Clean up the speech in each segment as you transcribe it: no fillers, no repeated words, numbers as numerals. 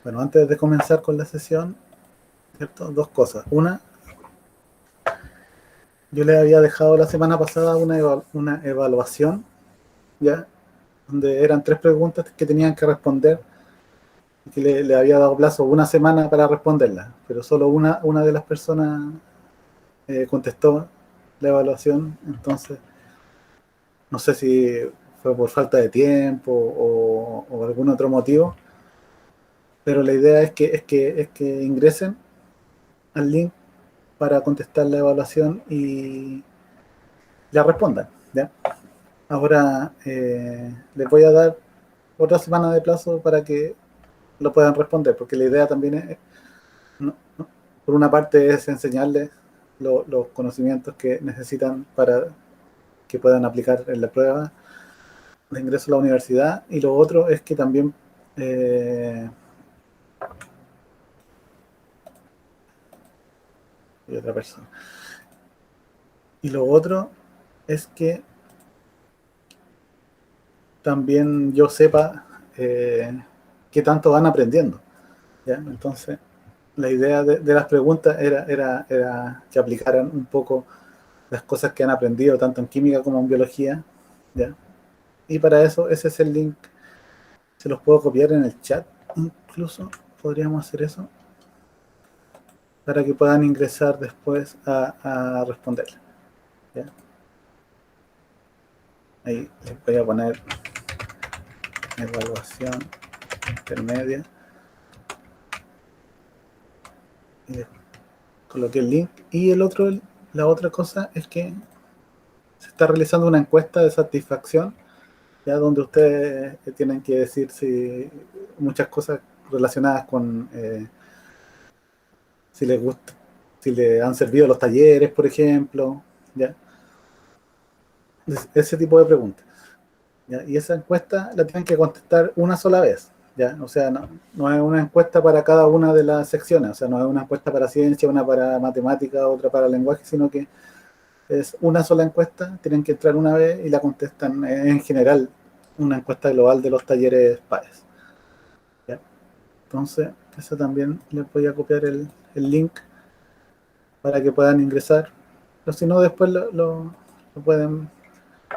Bueno, antes de comenzar con la sesión, ¿cierto? Dos cosas. Una, yo le había dejado la semana pasada una evaluación, ¿ya? Donde eran 3 preguntas que tenían que responder y que le había dado plazo una semana para responderlas, pero solo una de las personas contestó la evaluación. Entonces no sé si fue por falta de tiempo o algún otro motivo, pero la idea es que ingresen al link para contestar la evaluación y la respondan, ¿ya? Ahora les voy a dar otra semana de plazo para que lo puedan responder, porque la idea también es, por una parte, es enseñarles los conocimientos que necesitan para que puedan aplicar en la prueba de ingreso a la universidad, y lo otro es que también eh, y otra persona. Y lo otro es que también yo sepa qué tanto van aprendiendo, ¿ya? Entonces, la idea de las preguntas era que aplicaran un poco las cosas que han aprendido, tanto en química como en biología, ¿ya? Y para eso, ese es el link. Se los puedo copiar en el chat, incluso podríamos hacer eso, para que puedan ingresar después a responder, ¿ya? Ahí les voy a poner evaluación intermedia y les coloqué el link. Y la otra cosa es que se está realizando una encuesta de satisfacción, ya donde ustedes tienen que decir si muchas cosas relacionadas con si les gusta, si les han servido los talleres, por ejemplo, ya, ese tipo de preguntas, ¿ya? Y esa encuesta la tienen que contestar una sola vez, ya, o sea, no es una encuesta para cada una de las secciones, o sea, no es una encuesta para ciencia, una para matemática, otra para lenguaje, sino que es una sola encuesta, tienen que entrar una vez y la contestan en general, una encuesta global de los talleres PAES, ¿ya? Entonces, eso también les voy a copiar el link para que puedan ingresar, pero si no, después lo pueden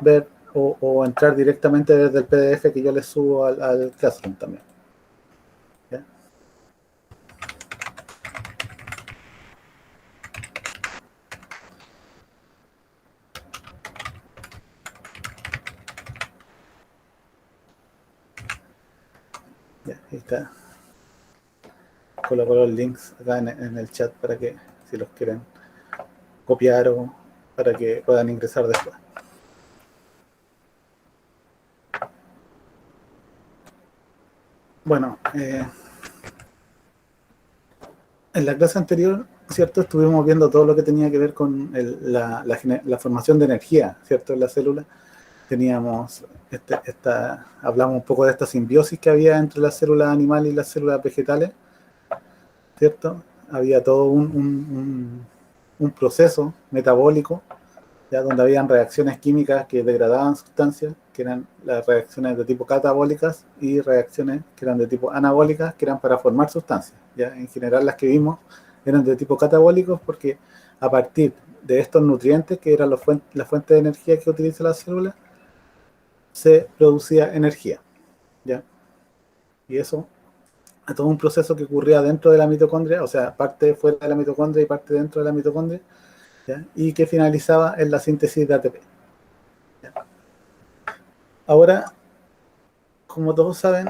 ver o entrar directamente desde el PDF que yo les subo al Classroom también, ¿ya? Ya, ahí está, coloco los links acá en el chat para que si los quieren copiar o para que puedan ingresar después. Bueno, en la clase anterior, ¿cierto? Estuvimos viendo todo lo que tenía que ver con la formación de energía, ¿cierto? En la célula teníamos, hablamos un poco de esta simbiosis que había entre las células animales y las células vegetales, ¿cierto? Había todo un proceso metabólico, ya donde habían reacciones químicas que degradaban sustancias, que eran las reacciones de tipo catabólicas, y reacciones que eran de tipo anabólicas, que eran para formar sustancias. Ya en general las que vimos eran de tipo catabólicos porque a partir de estos nutrientes, que eran la fuente de energía que utiliza la célula, se producía energía, ¿ya? Y eso a todo un proceso que ocurría dentro de la mitocondria, o sea, parte fuera de la mitocondria y parte dentro de la mitocondria, ¿ya? Y que finalizaba en la síntesis de ATP, ¿ya? Ahora, como todos saben,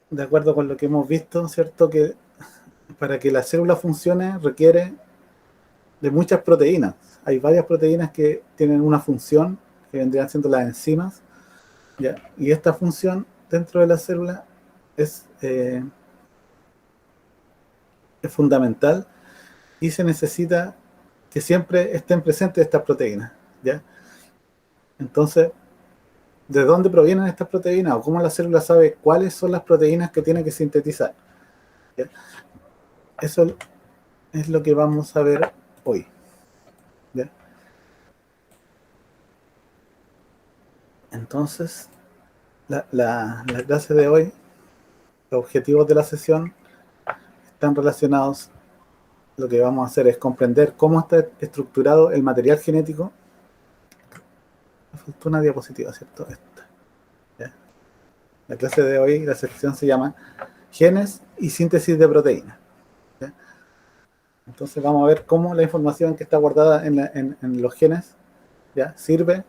de acuerdo con lo que hemos visto, ¿cierto? Que para que la célula funcione requiere de muchas proteínas. Hay varias proteínas que tienen una función, que vendrían siendo las enzimas, ¿ya? Y esta función dentro de la célula es, eh, es fundamental, y se necesita que siempre estén presentes estas proteínas, ¿ya? Entonces, ¿de dónde provienen estas proteínas o cómo la célula sabe cuáles son las proteínas que tiene que sintetizar? ¿Ya? Eso es lo que vamos a ver hoy, ¿ya? Entonces, la clase de hoy los objetivos de la sesión están relacionados. Lo que vamos a hacer es comprender cómo está estructurado el material genético. Me faltó una diapositiva, ¿cierto? Esta. ¿Ya? La clase de hoy, la sección se llama Genes y síntesis de proteínas. ¿Ya? Entonces vamos a ver cómo la información que está guardada en los genes, ¿ya?, sirve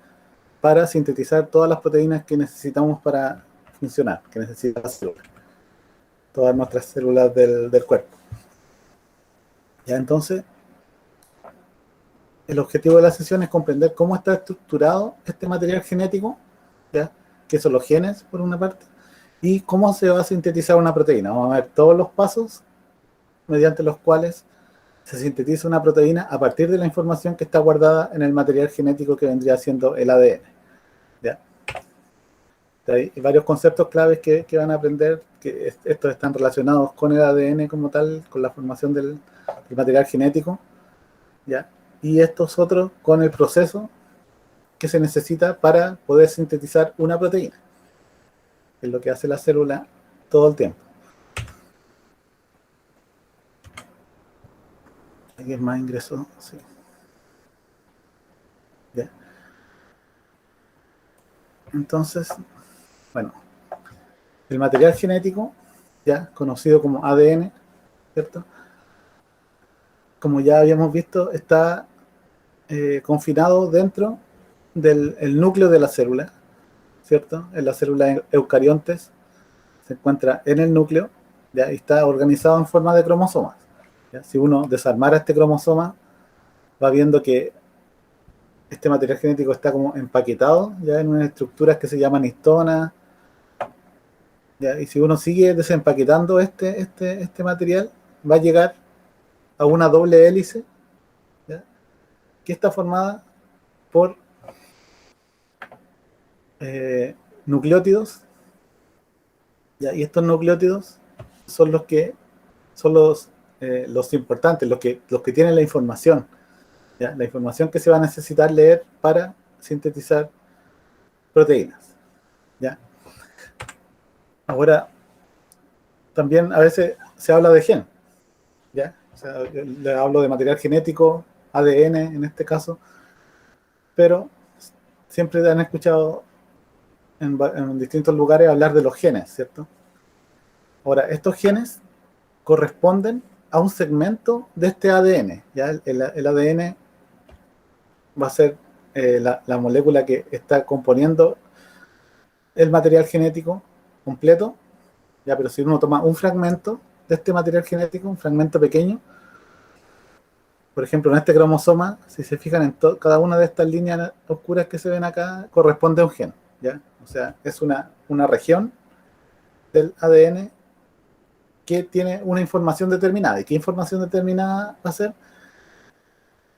para sintetizar todas las proteínas que necesitamos para funcionar, que necesitan las células, todas nuestras células del cuerpo. ¿Ya? Entonces, el objetivo de la sesión es comprender cómo está estructurado este material genético, ¿ya?, que son los genes, por una parte, y cómo se va a sintetizar una proteína. Vamos a ver todos los pasos mediante los cuales se sintetiza una proteína a partir de la información que está guardada en el material genético que vendría siendo el ADN. ¿Ya? Hay varios conceptos claves que van a aprender, que estos están relacionados con el ADN como tal, con la formación del material genético, ¿ya?, y estos otros con el proceso que se necesita para poder sintetizar una proteína, que es lo que hace la célula todo el tiempo. ¿Alguien más ingresó? Sí. ¿Ya? Entonces, bueno, el material genético, ya conocido como ADN, ¿cierto?, como ya habíamos visto, está confinado dentro del núcleo de la célula, ¿cierto? En las células eucariontes se encuentra en el núcleo, ¿ya?, y está organizado en forma de cromosomas, ¿ya? Si uno desarmara este cromosoma, va viendo que este material genético está como empaquetado ya en unas estructuras que se llaman histonas, ¿ya? Y si uno sigue desempaquetando este material, va a llegar a una doble hélice, ¿ya?, que está formada por nucleótidos, ¿ya? Y estos nucleótidos son los que son los importantes, los que tienen la información, ¿ya?, la información que se va a necesitar leer para sintetizar proteínas, ¿ya? Ahora, también a veces se habla de gen, ¿ya? O sea, yo le hablo de material genético, ADN en este caso, pero siempre han escuchado en distintos lugares hablar de los genes, ¿cierto? Ahora, estos genes corresponden a un segmento de este ADN, ¿ya? El ADN va a ser la molécula que está componiendo el material genético completo, ¿ya? Pero si uno toma un fragmento de este material genético, un fragmento pequeño, por ejemplo, en este cromosoma, si se fijan en cada una de estas líneas oscuras que se ven acá, corresponde a un gen, ¿ya? O sea, es una región del ADN que tiene una información determinada. ¿Y qué información determinada va a ser?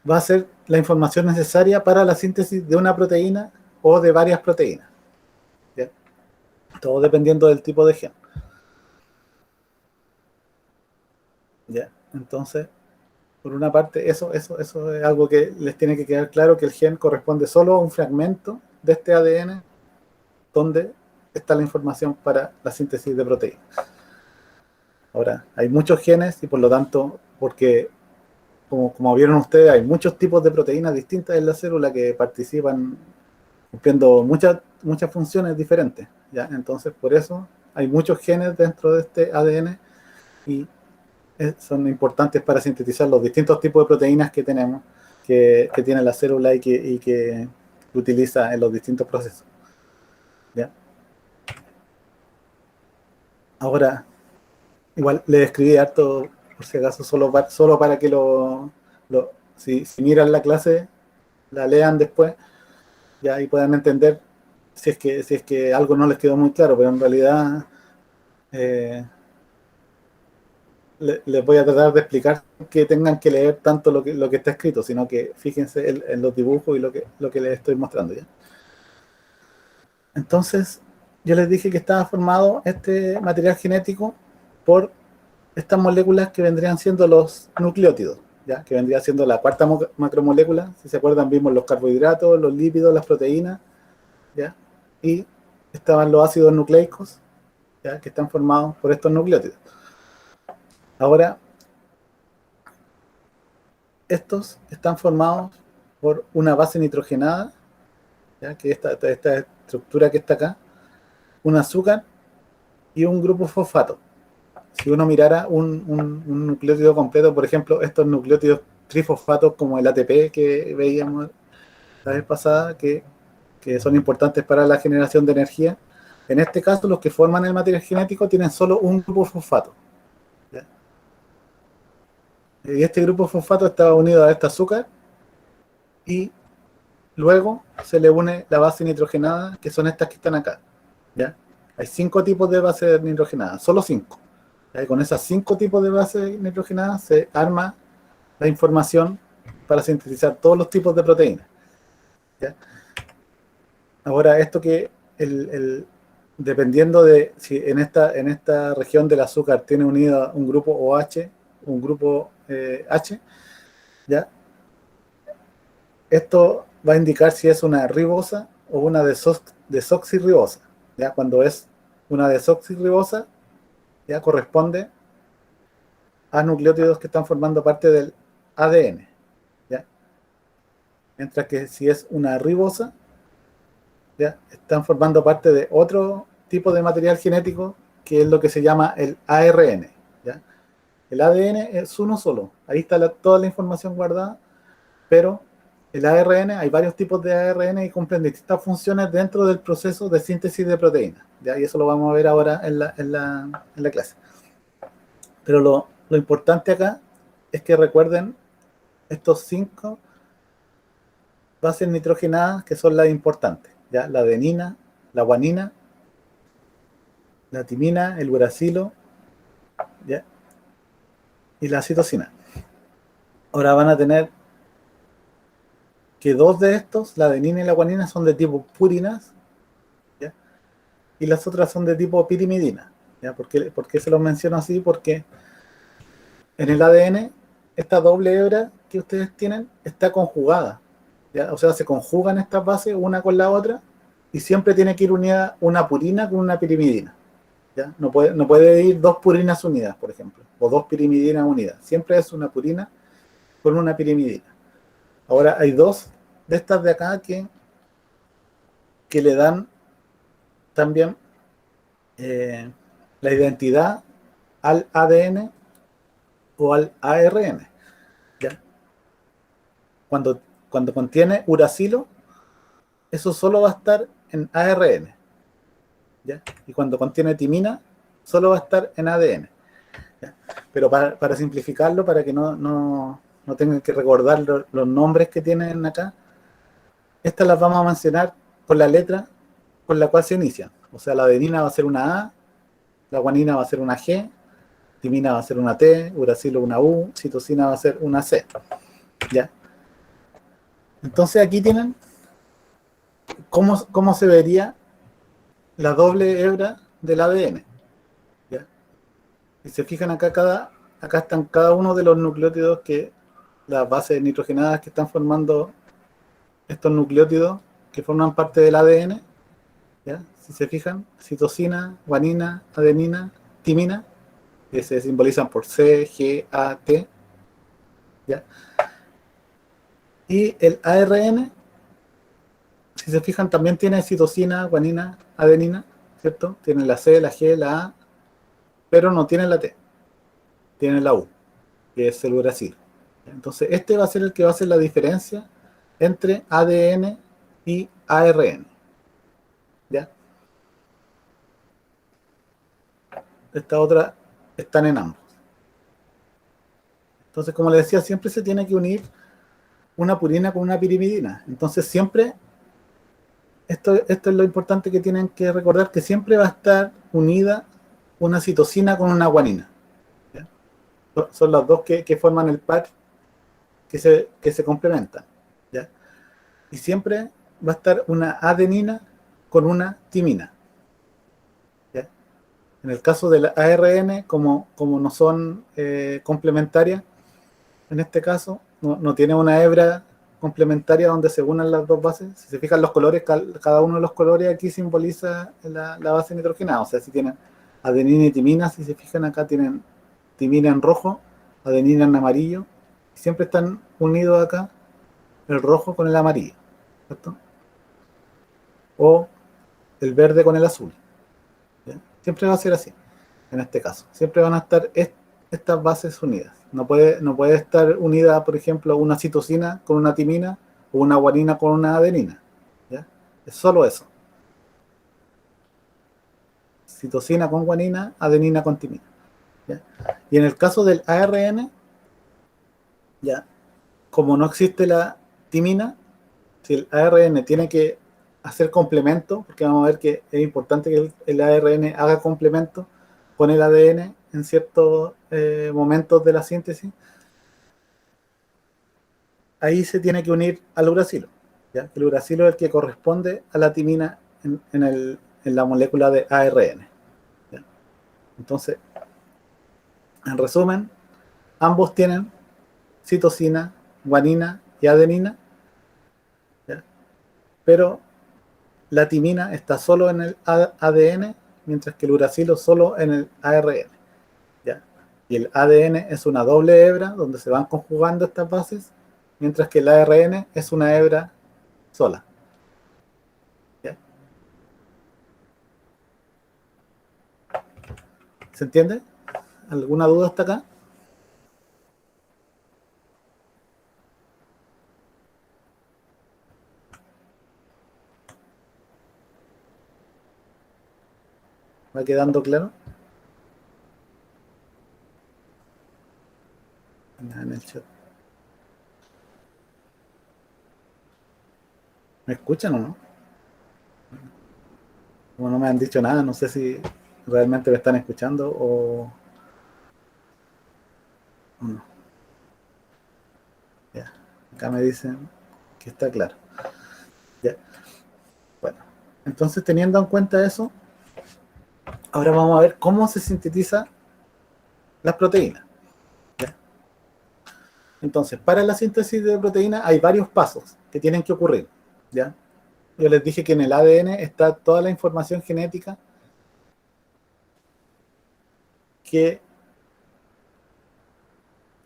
Va a ser la información necesaria para la síntesis de una proteína o de varias proteínas, ¿ya? Todo dependiendo del tipo de gen, ¿ya? Entonces, por una parte, eso es algo que les tiene que quedar claro, que el gen corresponde solo a un fragmento de este ADN donde está la información para la síntesis de proteínas. Ahora, hay muchos genes y por lo tanto, porque como vieron ustedes, hay muchos tipos de proteínas distintas en la célula que participan cumpliendo muchas funciones diferentes, ¿ya? Entonces, por eso hay muchos genes dentro de este ADN y son importantes para sintetizar los distintos tipos de proteínas que tenemos, que tiene la célula y que utiliza en los distintos procesos, ¿ya? Ahora, igual le escribí harto, por si acaso, solo para que si miran la clase, la lean después, ya, y puedan entender si es que algo no les quedó muy claro, pero en realidad eh, les voy a tratar de explicar que tengan que leer tanto lo que está escrito, sino que fíjense en los dibujos y lo que les estoy mostrando, ¿ya? Entonces, yo les dije que estaba formado este material genético por estas moléculas que vendrían siendo los nucleótidos, ¿ya? Que vendría siendo la cuarta macromolécula. Si se acuerdan, vimos los carbohidratos, los lípidos, las proteínas, ¿ya? Y estaban los ácidos nucleicos, ¿ya? Que están formados por estos nucleótidos. Ahora, estos están formados por una base nitrogenada, ¿ya? Que esta estructura que está acá, un azúcar y un grupo fosfato. Si uno mirara un nucleótido completo, por ejemplo, estos nucleótidos trifosfatos como el ATP que veíamos la vez pasada, que son importantes para la generación de energía, en este caso los que forman el material genético tienen solo un grupo fosfato, ¿ya? Y este grupo fosfato está unido a este azúcar y luego se le une la base nitrogenada, que son estas que están acá, ¿ya? Hay 5 tipos de bases nitrogenadas, solo 5. Y con esos 5 tipos de bases nitrogenadas se arma la información para sintetizar todos los tipos de proteínas, ¿ya? Ahora, esto que dependiendo de si en esta región del azúcar tiene unido un grupo OH, un grupo H, ¿ya? Esto va a indicar si es una ribosa o una desoxirribosa, ¿ya? Cuando es una desoxirribosa, ya corresponde a nucleótidos que están formando parte del ADN, ¿ya? Mientras que si es una ribosa, ¿ya? Están formando parte de otro tipo de material genético que es lo que se llama el ARN, ¿ya? El ADN es uno solo, ahí está toda la información guardada, pero el ARN, hay varios tipos de ARN y cumplen distintas funciones dentro del proceso de síntesis de proteínas, ¿ya? Y eso lo vamos a ver ahora en la clase. Pero lo importante acá es que recuerden estos 5 bases nitrogenadas que son las importantes, ¿ya? La adenina, la guanina, la timina, el uracilo, ¿ya? Y la citosina. Ahora van a tener que 2 de estos, la adenina y la guanina, son de tipo purinas, ¿ya? Y las otras son de tipo pirimidina, ¿ya? ¿Por qué se los menciono así? Porque en el ADN esta doble hebra que ustedes tienen está conjugada, ¿ya? O sea, se conjugan estas bases una con la otra y siempre tiene que ir unida una purina con una pirimidina, ¿ya? No puede ir 2 purinas unidas, por ejemplo, o 2 pirimidinas unidas. Siempre es una purina con una pirimidina. Ahora, hay 2 de estas de acá que le dan también la identidad al ADN o al ARN, ¿ya? Cuando contiene uracilo, eso solo va a estar en ARN, ¿ya? Y cuando contiene timina, solo va a estar en ADN, ¿ya? Pero para simplificarlo, para que no tengan que recordar los nombres que tienen acá, estas las vamos a mencionar con la letra con la cual se inician. O sea, la adenina va a ser una A, la guanina va a ser una G, timina va a ser una T, uracilo una U, citosina va a ser una C, ¿ya? Entonces aquí tienen cómo se vería la doble hebra del ADN, ¿ya? Y se fijan acá están cada uno de los nucleótidos las bases nitrogenadas que están formando estos nucleótidos que forman parte del ADN, ¿ya? Si se fijan, citosina, guanina, adenina, timina, que se simbolizan por C, G, A, T, ¿ya? Y el ARN, si se fijan, también tiene citosina, guanina, adenina, ¿cierto? Tiene la C, la G, la A, pero no tiene la T, tiene la U, que es el uracil. Entonces, este va a ser el que va a hacer la diferencia entre ADN y ARN, ¿ya? Esta otra están en ambos. Entonces, como les decía, siempre se tiene que unir una purina con una pirimidina. Entonces, siempre, esto es lo importante que tienen que recordar, que siempre va a estar unida una citosina con una guanina, ¿ya? Son las dos que forman el par que se complementan, ¿ya? Y siempre va a estar una adenina con una timina, ¿ya? En el caso del ARN, como no son complementarias, en este caso, no tiene una hebra complementaria donde se unan las dos bases. Si se fijan los colores, cada uno de los colores aquí simboliza la base nitrogenada. O sea, si tienen Adenina y timina, si se fijan acá, tienen timina en rojo, adenina en amarillo, y siempre están unidos acá el rojo con el amarillo, ¿cierto? O el verde con el azul, ¿ya? Siempre va a ser así, en este caso. Siempre van a estar estas bases unidas. No puede estar unida, por ejemplo, una citosina con una timina o una guanina con una adenina, ¿ya? Es solo eso. Citosina con guanina, adenina con timina, ¿ya? Y en el caso del ARN, ya, como no existe la timina, si el ARN tiene que hacer complemento, porque vamos a ver que es importante que el ARN haga complemento con el ADN en ciertos momentos de la síntesis, ahí se tiene que unir al uracilo, ¿ya? El uracilo es el que corresponde a la timina en la molécula de ARN, ¿ya? Entonces, en resumen, ambos tienen citosina, guanina y adenina, ¿ya? Pero la timina está solo en el ADN, mientras que el uracilo solo en el ARN, ¿ya? Y el ADN es una doble hebra donde se van conjugando estas bases, mientras que el ARN es una hebra sola, ¿ya? ¿Se entiende? ¿Alguna duda hasta acá? ¿Va quedando claro? En el chat. ¿Me escuchan o no? Como no me han dicho nada, no sé si realmente me están escuchando o no. Ya. Acá me dicen que está claro. Ya. Bueno. Entonces, teniendo en cuenta eso, ahora vamos a ver cómo se sintetiza las proteínas, ¿ya? Entonces, para la síntesis de proteínas hay varios pasos que tienen que ocurrir, ¿ya? Yo les dije que en el ADN está toda la información genética que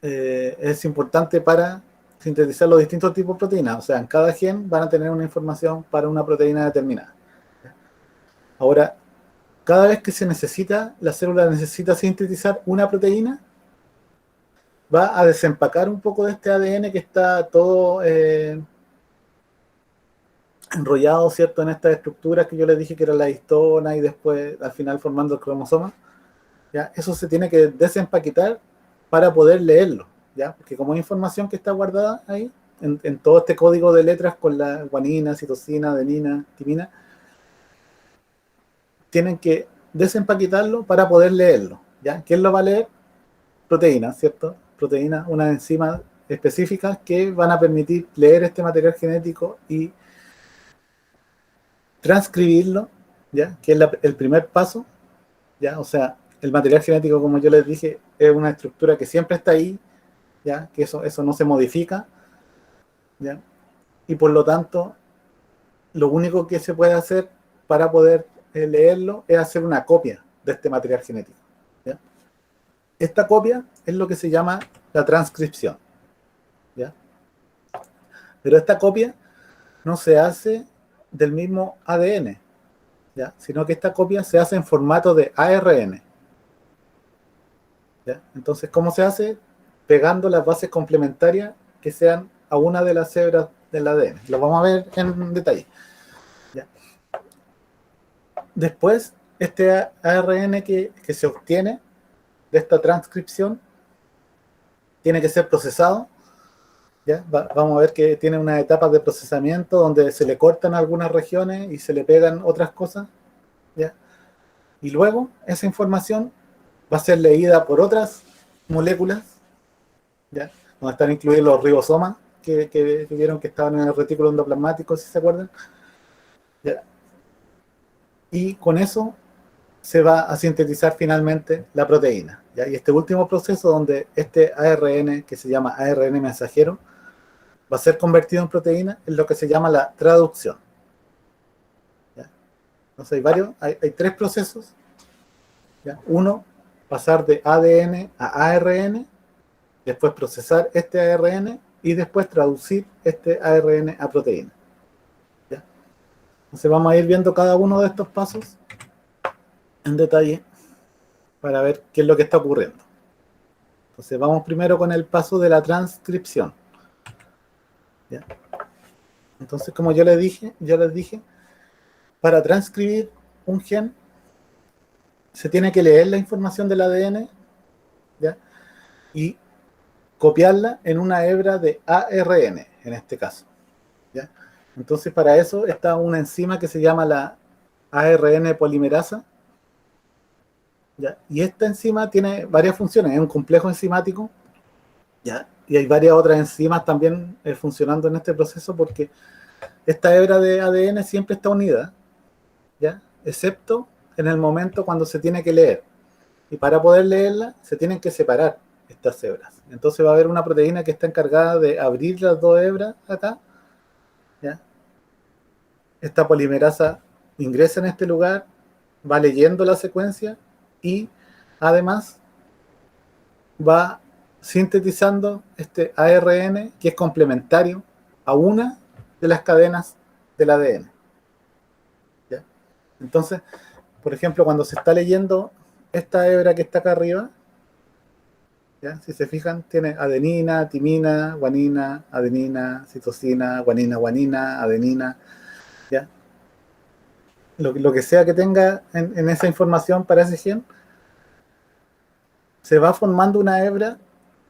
es importante para sintetizar los distintos tipos de proteínas. O sea, en cada gen van a tener una información para una proteína determinada. Ahora, cada vez que se necesita, la célula necesita sintetizar una proteína, va a desempacar un poco de este ADN que está todo enrollado, ¿cierto?, en estas estructuras que yo les dije que era la histona y después al final formando el cromosoma, ¿ya? Eso se tiene que desempaquetar para poder leerlo, ¿ya? Porque como hay información que está guardada ahí, en todo este código de letras con la guanina, citosina, adenina, timina, tienen que desempaquetarlo para poder leerlo, ¿ya? ¿Quién lo va a leer? Proteínas, ¿cierto? Proteínas, unas enzimas específicas que van a permitir leer este material genético y transcribirlo, ¿ya? Que es el primer paso, ¿ya? O sea, el material genético, como yo les dije, es una estructura que siempre está ahí, ¿ya? Que eso no se modifica, ¿ya? Y por lo tanto, lo único que se puede hacer para poder leerlo es hacer una copia de este material genético, ¿ya? Esta copia es lo que se llama la transcripción, ¿ya? Pero esta copia no se hace del mismo ADN, ¿ya? Sino que esta copia se hace en formato de ARN, ¿ya? Entonces, ¿cómo se hace? Pegando las bases complementarias que sean a una de las hebras del ADN. Lo vamos a ver en detalle, ¿ya? Después, este ARN que se obtiene de esta transcripción tiene que ser procesado, ¿ya? Vamos a ver que tiene unas etapas de procesamiento donde se le cortan algunas regiones y se le pegan otras cosas, ¿ya? Y luego esa información va a ser leída por otras moléculas, ¿ya? Donde están incluidos los ribosomas que vieron que estaban en el retículo endoplasmático, si se acuerdan, ¿ya? Y con eso se va a sintetizar finalmente la proteína, ¿ya? Y este último proceso donde este ARN, que se llama ARN mensajero, va a ser convertido en proteína, es lo que se llama la traducción, ¿ya? Entonces hay tres procesos ¿ya? Uno, pasar de ADN a ARN, después procesar este ARN y después traducir este ARN a proteína. ¿Ya? Entonces vamos a ir viendo cada uno de estos pasos en detalle para ver qué es lo que está ocurriendo. Entonces vamos primero con el paso de la transcripción. ¿Ya? Entonces, como yo les dije, para transcribir un gen se tiene que leer la información del ADN, ¿ya? Y copiarla en una hebra de ARN, en este caso, ¿ya? Entonces, para eso está una enzima que se llama la ARN polimerasa, ¿ya? Y esta enzima tiene varias funciones, es un complejo enzimático, ¿ya? Y hay varias otras enzimas también funcionando en este proceso porque esta hebra de ADN siempre está unida, ¿ya? Excepto en el momento cuando se tiene que leer. Y para poder leerla, se tienen que separar estas hebras. Entonces va a haber una proteína que está encargada de abrir las dos hebras acá, ¿ya? Esta polimerasa ingresa en este lugar, va leyendo la secuencia y además va sintetizando este ARN que es complementario a una de las cadenas del ADN, ¿ya? Entonces, por ejemplo, cuando se está leyendo esta hebra que está acá arriba, ¿ya? Si se fijan, tiene adenina, timina, guanina, adenina, citosina, guanina, guanina, adenina, ¿ya? Lo que sea que tenga en esa información para ese gen, se va formando una hebra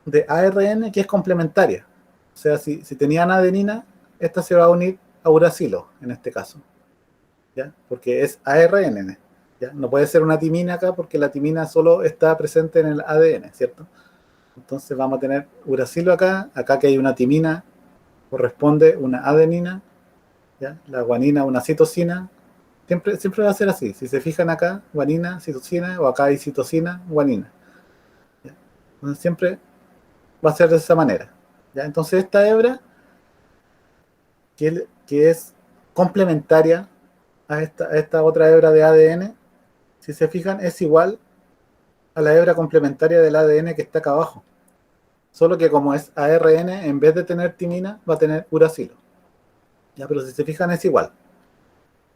de ARN que es complementaria. O sea, si tenían adenina, esta se va a unir a uracilo, en este caso, ¿ya? Porque es ARN, ¿ya? No puede ser una timina acá porque la timina solo está presente en el ADN, ¿cierto? Entonces vamos a tener uracilo acá, acá que hay una timina, corresponde una adenina, ¿ya? La guanina una citosina, siempre va a ser así, si se fijan acá, guanina, citosina, o acá hay citosina, guanina, ¿ya? Entonces siempre va a ser de esa manera, ¿ya? Entonces esta hebra, que es complementaria a esta otra hebra de ADN, si se fijan, es igual a la hebra complementaria del ADN que está acá abajo. Solo que como es ARN, en vez de tener timina, va a tener uracilo. Ya, pero si se fijan es igual.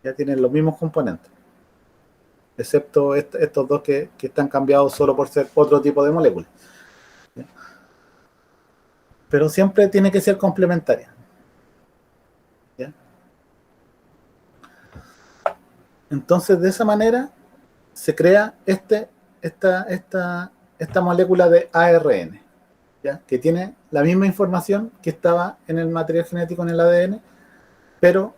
Ya tienen los mismos componentes. Excepto estos dos que están cambiados solo por ser otro tipo de molécula. ¿Ya? Pero siempre tiene que ser complementaria. ¿Ya? Entonces, de esa manera, se crea esta molécula de ARN, ¿ya? Que tiene la misma información que estaba en el material genético en el ADN, pero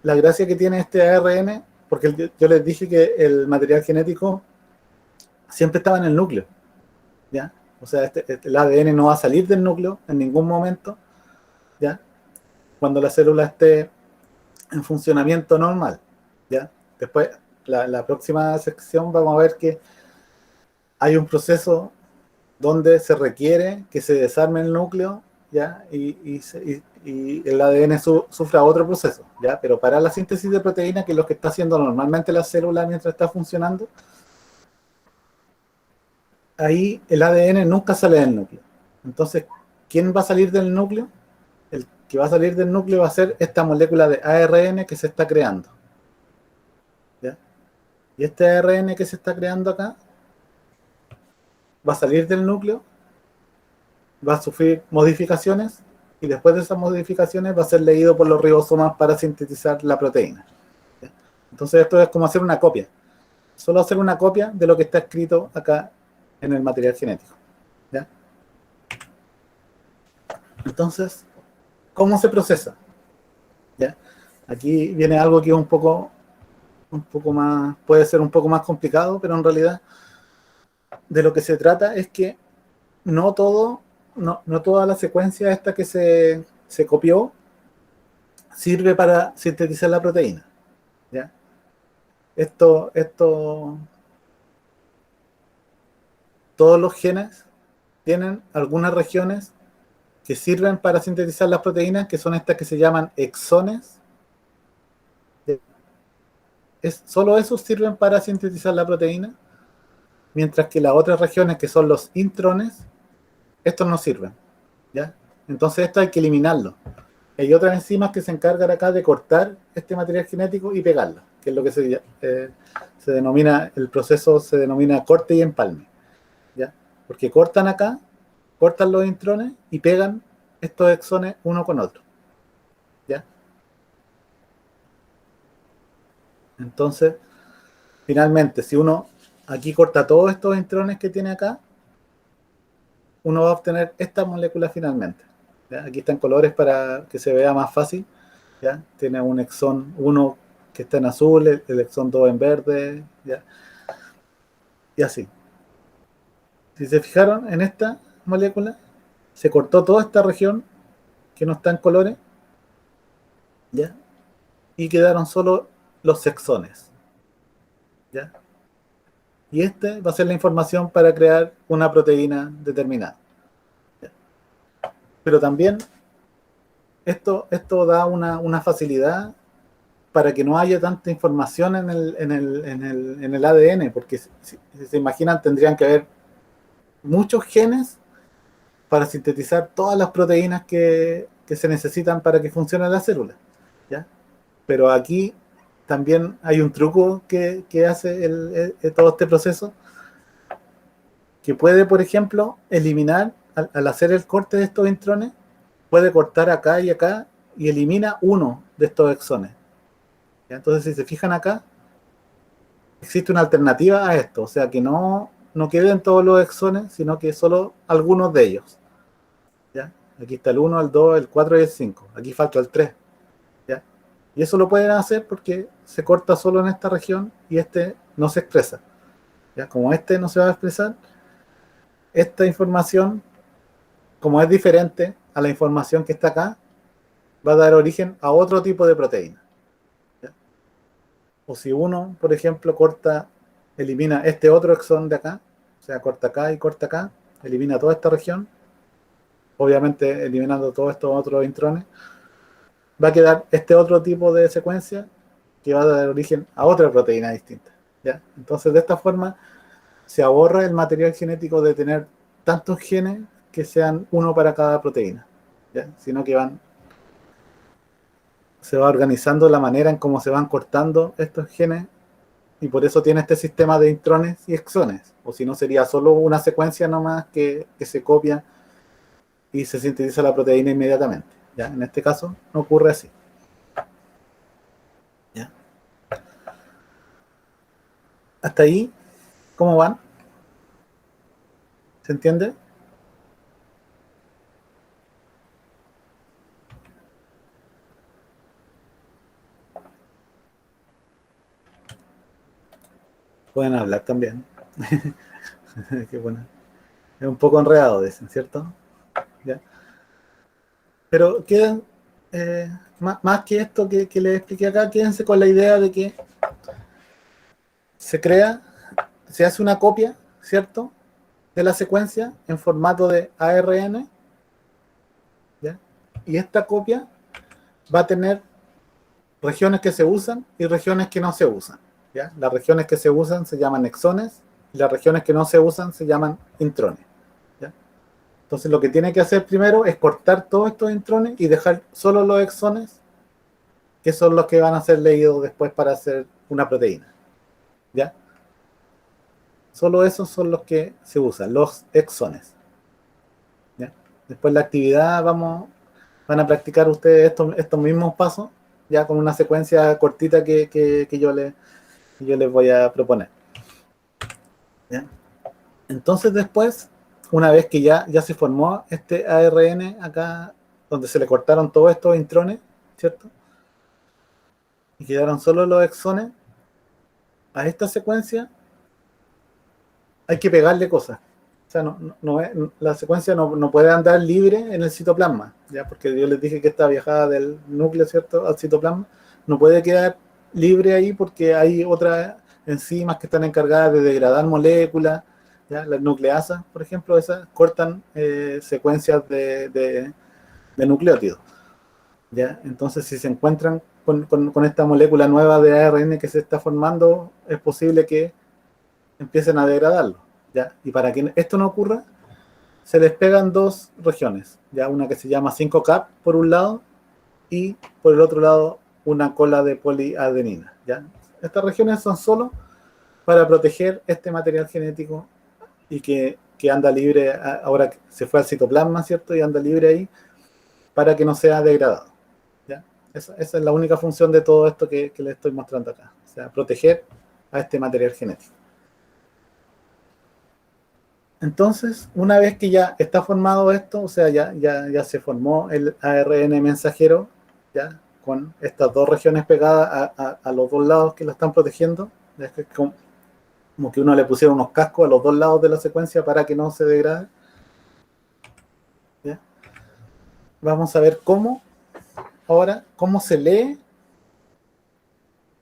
la gracia que tiene este ARN, porque yo les dije que el material genético siempre estaba en el núcleo, ¿ya? O sea, el ADN no va a salir del núcleo en ningún momento, ¿ya? Cuando la célula esté en funcionamiento normal, ¿ya? Después, la próxima sección vamos a ver que hay un proceso donde se requiere que se desarme el núcleo, ¿ya? Y el ADN sufra otro proceso, ¿ya? Pero para la síntesis de proteína, que es lo que está haciendo normalmente la célula mientras está funcionando, ahí el ADN nunca sale del núcleo. Entonces, ¿quién va a salir del núcleo? El que va a salir del núcleo va a ser esta molécula de ARN que se está creando, ¿ya? Y este ARN que se está creando acá va a salir del núcleo, va a sufrir modificaciones y después de esas modificaciones va a ser leído por los ribosomas para sintetizar la proteína, ¿ya? Entonces esto es como hacer una copia, solo hacer una copia de lo que está escrito acá en el material genético, ¿ya? Entonces, ¿cómo se procesa? ¿Ya? Aquí viene algo que es un poco más, puede ser un poco más complicado, pero en realidad de lo que se trata es que no todo, no toda la secuencia esta que se copió sirve para sintetizar la proteína, ¿ya? Esto, todos los genes tienen algunas regiones que sirven para sintetizar las proteínas, que son estas que se llaman exones. Solo esos sirven para sintetizar la proteína, mientras que las otras regiones, que son los intrones, estos no sirven, ¿ya? Entonces esto hay que eliminarlo. Hay otras enzimas que se encargan acá de cortar este material genético y pegarlo, que es lo que se denomina, el proceso se denomina corte y empalme, ¿ya? Porque cortan acá, cortan los intrones y pegan estos exones uno con otro, ¿ya? Entonces, finalmente, si uno aquí corta todos estos intrones que tiene acá, uno va a obtener esta molécula finalmente, ¿ya? Aquí están colores para que se vea más fácil, ¿ya? Tiene un exón 1 que está en azul, el exón 2 en verde, ¿ya? Y así. Si se fijaron en esta molécula, se cortó toda esta región que no está en colores, ¿ya? Y quedaron solo los exones, ¿ya? Y este va a ser la información para crear una proteína determinada, ¿ya? Pero también esto da una facilidad para que no haya tanta información en el ADN, porque si se imaginan tendrían que haber muchos genes para sintetizar todas las proteínas que se necesitan para que funcione la célula, ¿ya? Pero aquí también hay un truco que hace todo este proceso, que puede, por ejemplo, eliminar, al hacer el corte de estos intrones, puede cortar acá y elimina uno de estos exones, ¿ya? Entonces, si se fijan acá, existe una alternativa a esto, o sea, que no queden todos los exones, sino que solo algunos de ellos, ¿ya? Aquí está el 1, el 2, el 4 y el 5. Aquí falta el 3, ¿ya? Y eso lo pueden hacer porque se corta solo en esta región y este no se expresa, ¿ya? Como este no se va a expresar, esta información, como es diferente a la información que está acá, va a dar origen a otro tipo de proteína, ¿ya? O si uno, por ejemplo, elimina este otro exón de acá, o sea, corta acá, elimina toda esta región, obviamente eliminando todos estos otros intrones, va a quedar este otro tipo de secuencia que va a dar origen a otra proteína distinta, ¿ya? Entonces, de esta forma, se ahorra el material genético de tener tantos genes que sean uno para cada proteína, ¿ya? Sino que se va organizando la manera en cómo se van cortando estos genes, y por eso tiene este sistema de intrones y exones, o si no sería solo una secuencia nomás que se copia y se sintetiza la proteína inmediatamente, ¿ya? En este caso no ocurre así, ¿ya? Hasta ahí, ¿cómo van? ¿Se entiende? Pueden hablar también. Qué bueno. Es un poco enredado, dicen, ¿cierto? ¿Ya? Pero queden, más que esto que les expliqué acá, quédense con la idea de que se crea, se hace una copia, ¿cierto?, de la secuencia en formato de ARN, ¿ya? Y esta copia va a tener regiones que se usan y regiones que no se usan, ¿ya? Las regiones que se usan se llaman exones y las regiones que no se usan se llaman intrones, ¿ya? Entonces lo que tiene que hacer primero es cortar todos estos intrones y dejar solo los exones, que son los que van a ser leídos después para hacer una proteína, ¿ya? Solo esos son los que se usan, los exones, ¿ya? Después la actividad van a practicar ustedes estos mismos pasos, ya con una secuencia cortita que yo les voy a proponer, ¿ya? Entonces después, una vez que ya se formó este ARN acá, donde se le cortaron todos estos intrones, ¿cierto? Y quedaron solo los exones, a esta secuencia hay que pegarle cosas. O sea, la secuencia no puede andar libre en el citoplasma, ¿ya? Porque yo les dije que esta viajada del núcleo, ¿cierto?, al citoplasma, no puede quedar libre ahí porque hay otras enzimas que están encargadas de degradar moléculas, ¿ya? Las nucleasas, por ejemplo, esas cortan secuencias de nucleótidos, ¿ya? Entonces, si se encuentran con esta molécula nueva de ARN que se está formando, es posible que empiecen a degradarlo, ¿ya? Y para que esto no ocurra, se les pegan dos regiones, ¿ya? Una que se llama 5-cap por un lado y por el otro lado una cola de poliadenina, ¿ya? Estas regiones son solo para proteger este material genético y que anda libre, ahora que se fue al citoplasma, ¿cierto? Y anda libre ahí para que no sea degradado, ¿ya? Esa es la única función de todo esto que les estoy mostrando acá, o sea, proteger a este material genético. Entonces, una vez que ya está formado esto, o sea, ya se formó el ARN mensajero, ya con estas dos regiones pegadas a los dos lados que lo están protegiendo, es que como que uno le pusiera unos cascos a los dos lados de la secuencia para que no se degrade, ¿ya? Vamos a ver cómo se lee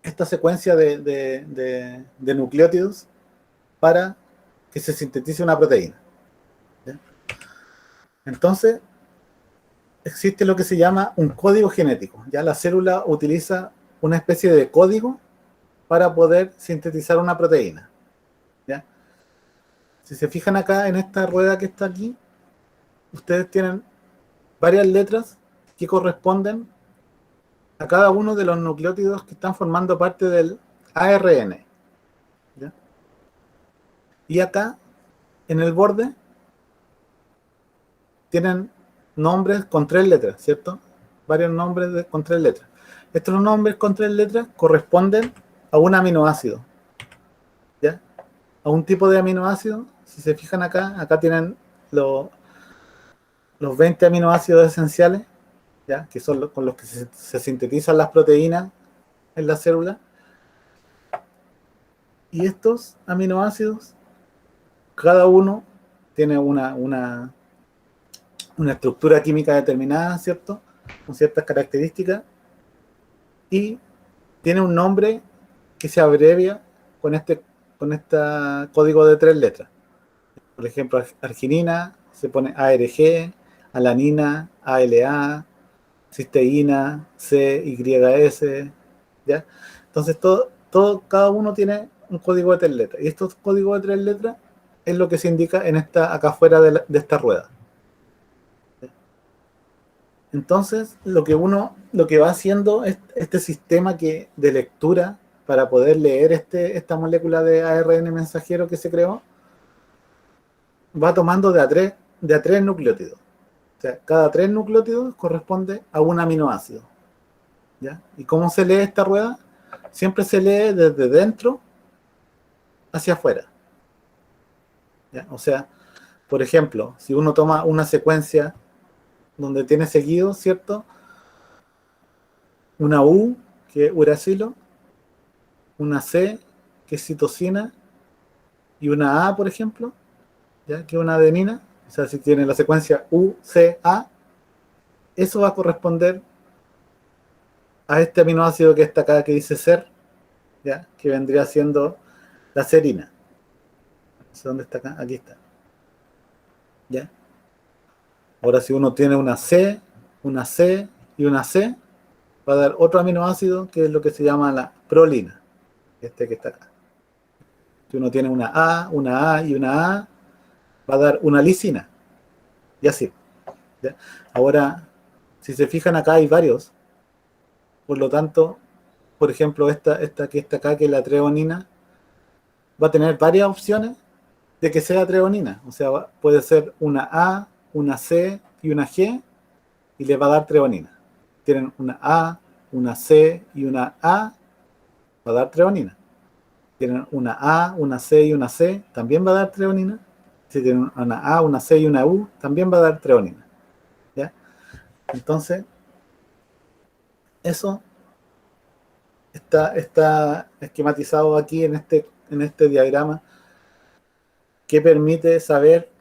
esta secuencia de nucleótidos para que se sintetice una proteína, ¿ya? Entonces, existe lo que se llama un código genético. Ya la célula utiliza una especie de código para poder sintetizar una proteína, ¿ya? Si se fijan acá en esta rueda que está aquí, ustedes tienen varias letras que corresponden a cada uno de los nucleótidos que están formando parte del ARN, ¿ya? Y acá, en el borde, tienen nombres con 3 letras, ¿cierto? Varios nombres con 3 letras. Estos nombres con 3 letras corresponden a un aminoácido, ¿ya? A un tipo de aminoácido. Si se fijan acá tienen los 20 aminoácidos esenciales, ¿ya? Que son con los que se sintetizan las proteínas en la célula. Y estos aminoácidos, cada uno tiene una estructura química determinada, ¿cierto? Con ciertas características, y tiene un nombre que se abrevia con este código de 3 letras. Por ejemplo, arginina se pone ARG, alanina, ALA, cisteína, CYS, ¿ya? Entonces, cada uno tiene un código de 3 letras. Y estos códigos de 3 letras es lo que se indica acá afuera de esta rueda. Entonces, lo que va haciendo este sistema de lectura para poder leer esta molécula de ARN mensajero que se creó, va tomando de a tres nucleótidos. O sea, cada 3 nucleótidos corresponde a un aminoácido, ¿ya? ¿Y cómo se lee esta rueda? Siempre se lee desde dentro hacia afuera, ¿ya? O sea, por ejemplo, si uno toma una secuencia donde tiene seguido, ¿cierto? Una U, que es uracilo, una C, que es citosina, y una A, por ejemplo, ¿ya? Que es una adenina. O sea, si tiene la secuencia UCA, eso va a corresponder a este aminoácido que está acá, que dice ser, ¿ya? Que vendría siendo la serina. No sé dónde está acá, aquí está, ¿ya? Ahora, si uno tiene una C y una C, va a dar otro aminoácido que es lo que se llama la prolina, este que está acá. Si uno tiene una A y una A, va a dar una lisina, y así, ¿ya? Ahora, si se fijan acá hay varios, por lo tanto, por ejemplo, esta que está acá, que es la treonina, va a tener varias opciones de que sea treonina. O sea, puede ser una A, una C y una G, y le va a dar treonina. Tienen una A, una C y una A, va a dar treonina. Tienen una A, una C y una C, también va a dar treonina. Si tienen una A, una C y una U, también va a dar treonina, ¿ya? Entonces, eso está esquematizado aquí en este diagrama, que permite saber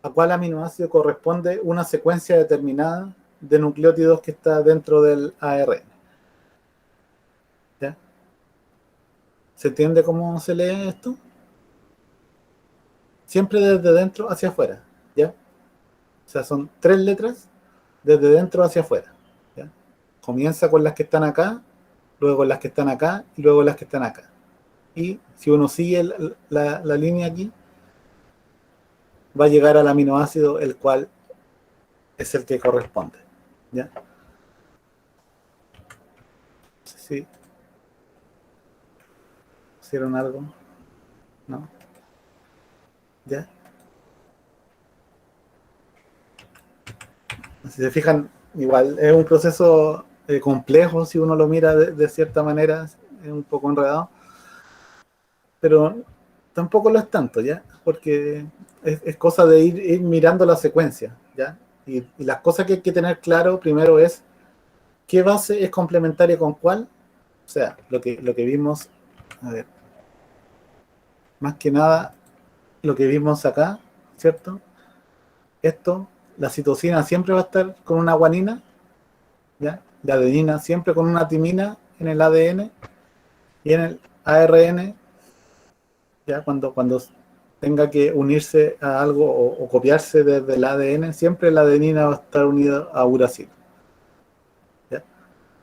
a cuál aminoácido corresponde una secuencia determinada de nucleótidos que está dentro del ARN, ¿ya? ¿Se entiende cómo se lee esto? Siempre desde dentro hacia afuera, ¿ya? O sea, son 3 letras desde dentro hacia afuera, ¿ya? Comienza con las que están acá, luego las que están acá y luego las que están acá. y si uno sigue la línea aquí, va a llegar al aminoácido el cual es el que corresponde. ¿Ya? ¿Sí? ¿Hicieron algo? ¿No? ¿Ya? Si se fijan, igual es un proceso complejo si uno lo mira de cierta manera, es un poco enredado, pero tampoco lo es tanto, ¿ya? Porque es cosa de ir mirando la secuencia, ¿ya? Y las cosas que hay que tener claro primero es qué base es complementaria con cuál. O sea, lo que vimos, a ver, más que nada, lo que vimos acá, ¿cierto? Esto, la citosina siempre va a estar con una guanina, ¿ya? La adenina siempre con una timina en el ADN, y en el ARN, ¿ya? Cuando tenga que unirse a algo o copiarse desde el ADN, siempre la adenina va a estar unida a uracilo, ¿ya?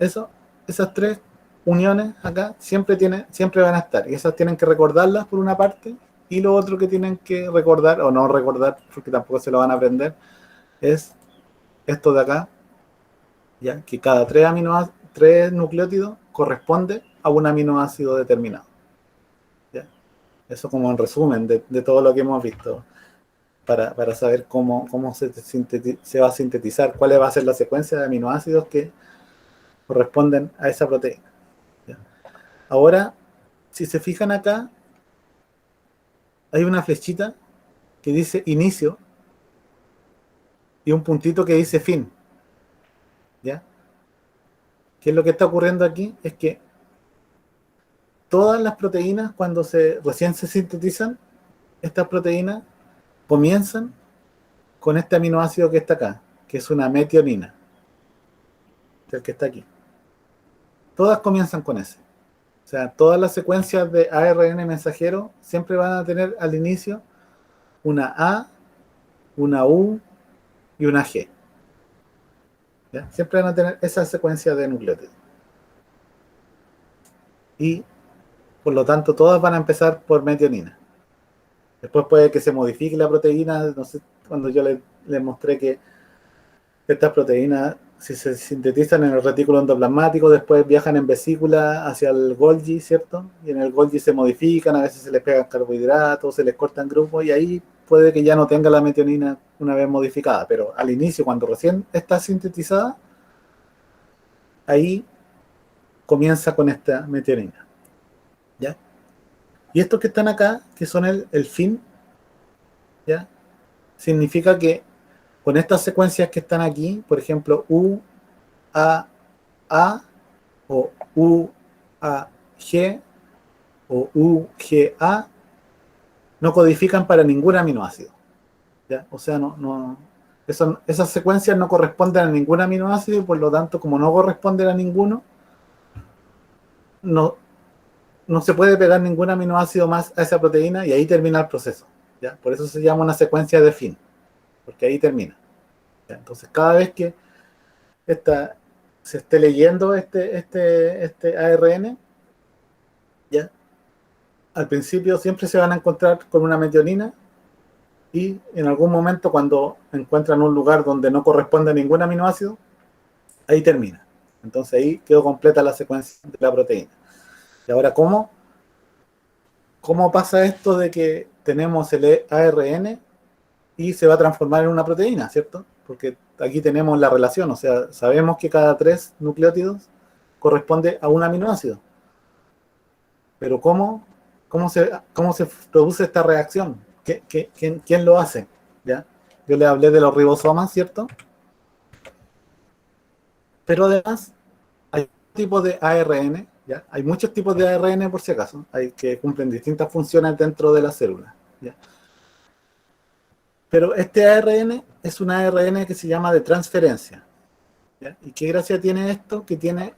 Eso, esas tres uniones acá siempre van a estar, y esas tienen que recordarlas por una parte, y lo otro que tienen que recordar, o no recordar, porque tampoco se lo van a aprender, es esto de acá, ¿ya? Que cada tres nucleótidos corresponde a un aminoácido determinado, ¿ya? Eso como en resumen de todo lo que hemos visto, para saber cómo se va a sintetizar, cuál va a ser la secuencia de aminoácidos que corresponden a esa proteína, ¿ya? Ahora, si se fijan acá, hay una flechita que dice inicio y un puntito que dice fin, ¿ya? ¿Qué es lo que está ocurriendo aquí? Es que todas las proteínas, cuando recién se sintetizan, estas proteínas comienzan con este aminoácido que está acá, que es una metionina, el que está aquí. Todas comienzan con ese. O sea, todas las secuencias de ARN mensajero siempre van a tener al inicio una A, una U y una G, ¿ya? Siempre van a tener esa secuencia de nucleótidos. Y por lo tanto, todas van a empezar por metionina. Después puede que se modifique la proteína. No sé, cuando yo les mostré que estas proteínas, si se sintetizan en el retículo endoplasmático, después viajan en vesícula hacia el Golgi, ¿cierto? Y en el Golgi se modifican, a veces se les pegan carbohidratos, se les cortan grupos, y ahí puede que ya no tenga la metionina una vez modificada. Pero al inicio, cuando recién está sintetizada, ahí comienza con esta metionina, ¿ya? Y estos que están acá, que son el fin, ¿ya? Significa que con estas secuencias que están aquí, por ejemplo, U, A o U, A, G o U, G, A, no codifican para ningún aminoácido, ¿ya? O sea, esas secuencias no corresponden a ningún aminoácido, y por lo tanto, como no corresponden a ninguno, no, no se puede pegar ningún aminoácido más a esa proteína, y ahí termina el proceso, ¿ya? Por eso se llama una secuencia de fin, porque ahí termina, ¿ya? Entonces, cada vez que se esté leyendo este ARN, ¿ya? Al principio siempre se van a encontrar con una metionina, y en algún momento, cuando encuentran un lugar donde no corresponde a ningún aminoácido, ahí termina. Entonces ahí quedó completa la secuencia de la proteína. Y ahora, ¿cómo pasa esto de que tenemos el ARN y se va a transformar en una proteína, ¿cierto? Porque aquí tenemos la relación, o sea, sabemos que cada tres nucleótidos corresponde a un aminoácido. Pero ¿cómo se produce esta reacción? ¿Quién lo hace? ¿Ya? Yo le hablé de los ribosomas, ¿cierto? Pero además hay tipos de ARN, ¿ya? Hay muchos tipos de ARN, por si acaso, hay que cumplen distintas funciones dentro de la célula, ¿ya? Pero este ARN es un ARN que se llama de transferencia, ¿ya? ¿Y qué gracia tiene esto? Que tiene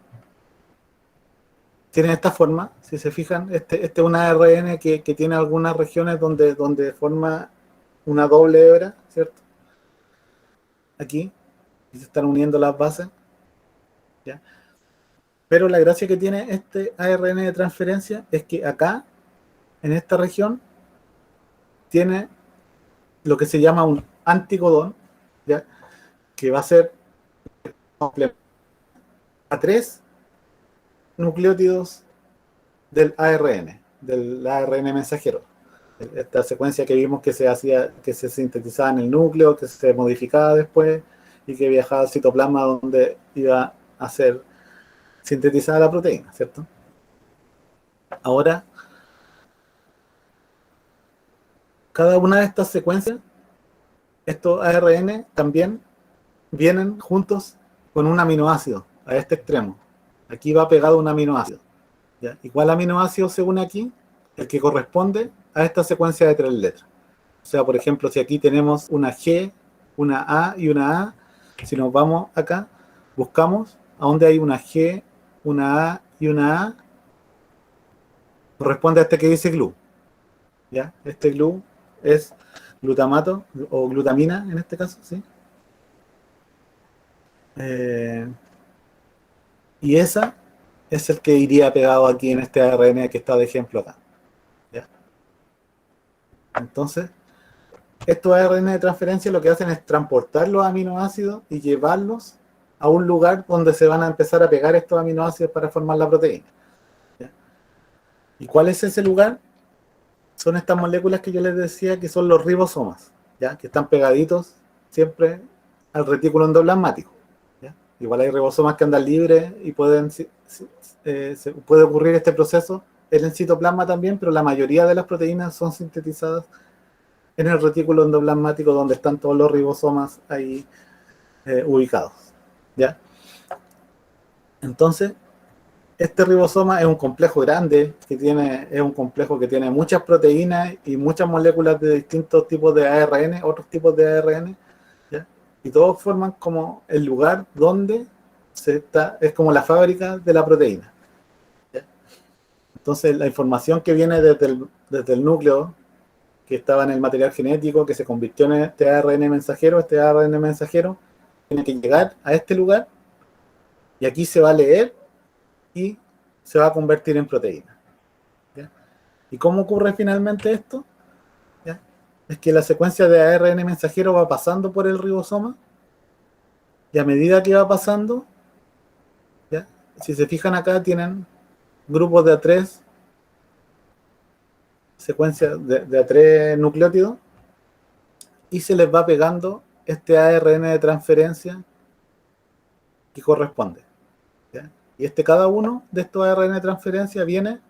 esta forma, si se fijan, este es un ARN que tiene algunas regiones donde forma una doble hebra, ¿cierto? Aquí, y se están uniendo las bases, ¿ya? Pero la gracia que tiene este ARN de transferencia es que acá en esta región tiene lo que se llama un anticodón, ¿ya? Que va a ser a tres nucleótidos del ARN mensajero. Esta secuencia que vimos que se hacía, que se sintetizaba en el núcleo, que se modificaba después y que viajaba al citoplasma donde iba a ser sintetizada la proteína, ¿cierto? Ahora, cada una de estas secuencias, estos ARN también vienen juntos con un aminoácido a este extremo. Aquí va pegado un aminoácido, ¿ya? ¿Y cuál aminoácido se une aquí? El que corresponde a esta secuencia de 3 letras. O sea, por ejemplo, si aquí tenemos una G, una A y una A, si nos vamos acá, buscamos a donde hay una G, una A y una A, corresponde a este que dice GLU, ¿ya? Este GLU es glutamato o glutamina en este caso, ¿sí? Eh, y esa es el que iría pegado aquí en este ARN que está de ejemplo acá, ¿ya? Entonces, estos ARN de transferencia lo que hacen es transportar los aminoácidos y llevarlos a un lugar donde se van a empezar a pegar estos aminoácidos para formar la proteína, ¿ya? ¿Y cuál es ese lugar? Son estas moléculas que yo les decía que son los ribosomas, ¿ya? Que están pegaditos siempre al retículo endoplasmático, ¿ya? Igual hay ribosomas que andan libres y puede ocurrir este proceso en el citoplasma también, pero la mayoría de las proteínas son sintetizadas en el retículo endoplasmático donde están todos los ribosomas ahí ubicados, ¿ya? Entonces, este ribosoma es un complejo grande, es un complejo que tiene muchas proteínas y muchas moléculas de distintos tipos de ARN, otros tipos de ARN, ¿ya? Y todos forman como el lugar donde es como la fábrica de la proteína, ¿ya? Entonces, la información que viene desde el núcleo, que estaba en el material genético, que se convirtió en este ARN mensajero, tiene que llegar a este lugar y aquí se va a leer y se va a convertir en proteína, ¿ya? ¿Y cómo ocurre finalmente esto? ¿Ya? Es que la secuencia de ARN mensajero va pasando por el ribosoma y a medida que va pasando, ¿ya? Si se fijan acá tienen grupos de A3, secuencias de A3 nucleótidos y se les va pegando este ARN de transferencia que corresponde, ¿ya? Y cada uno de estos ARN de transferencia viene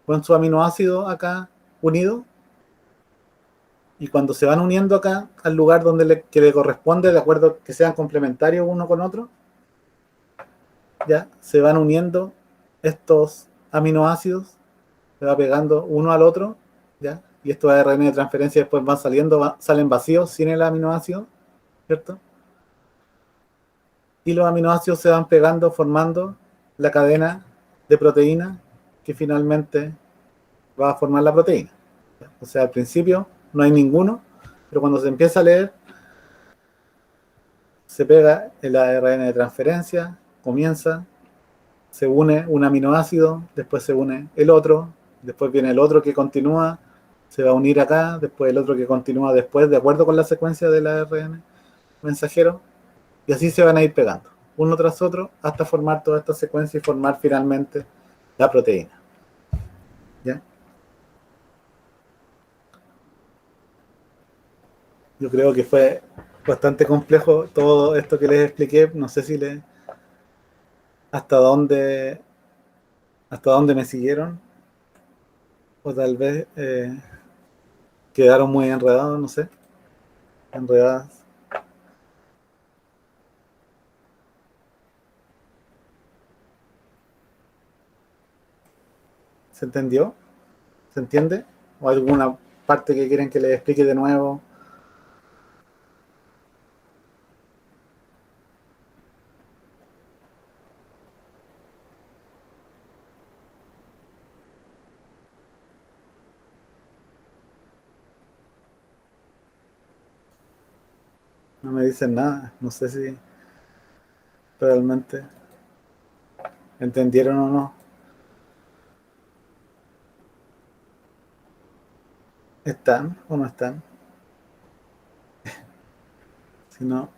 con su aminoácido acá unido y cuando se van uniendo acá al lugar que le corresponde, de acuerdo que sean complementarios uno con otro, ya se van uniendo estos aminoácidos, se va pegando uno al otro, ya, y estos ARN de transferencia después van saliendo, salen vacíos sin el aminoácido, ¿cierto? Y los aminoácidos se van pegando formando la cadena de proteína que finalmente va a formar la proteína, ¿ya? O sea, al principio no hay ninguno, pero cuando se empieza a leer se pega el ARN de transferencia, comienza, se une un aminoácido, después se une el otro, después viene el otro que continúa, se va a unir acá, después el otro que continúa después, de acuerdo con la secuencia del ARN mensajero, y así se van a ir pegando, uno tras otro, hasta formar toda esta secuencia y formar finalmente la proteína, ¿ya? Yo creo que fue bastante complejo todo esto que les expliqué, no sé si hasta dónde, hasta dónde me siguieron, o tal vez quedaron muy enredados, no sé, enredadas. ¿Se entendió? ¿Se entiende? ¿O alguna parte que quieren que les explique de nuevo? No me dicen nada, no sé si realmente entendieron o no. ¿Están o no están? Si no,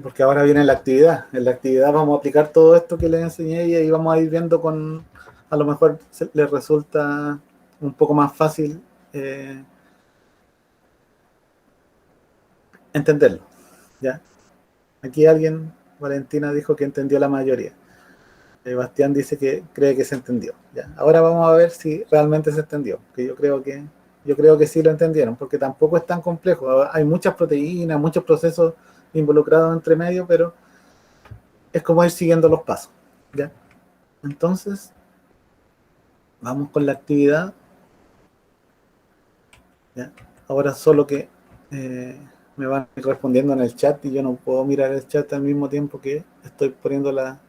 porque ahora viene la actividad. En la actividad vamos a aplicar todo esto que les enseñé y ahí vamos a ir viendo con, a lo mejor les resulta un poco más fácil entenderlo. ¿Ya? Aquí alguien, Valentina, dijo que entendió la mayoría. Bastián dice que cree que se entendió. ¿Ya? Ahora vamos a ver si realmente se entendió. Que yo creo que sí lo entendieron, porque tampoco es tan complejo. Hay muchas proteínas, muchos procesos involucrados entre medio, pero es como ir siguiendo los pasos. ¿Ya? Entonces, vamos con la actividad. ¿Ya? Ahora solo que eh, me van respondiendo en el chat y yo no puedo mirar el chat al mismo tiempo que estoy poniendo la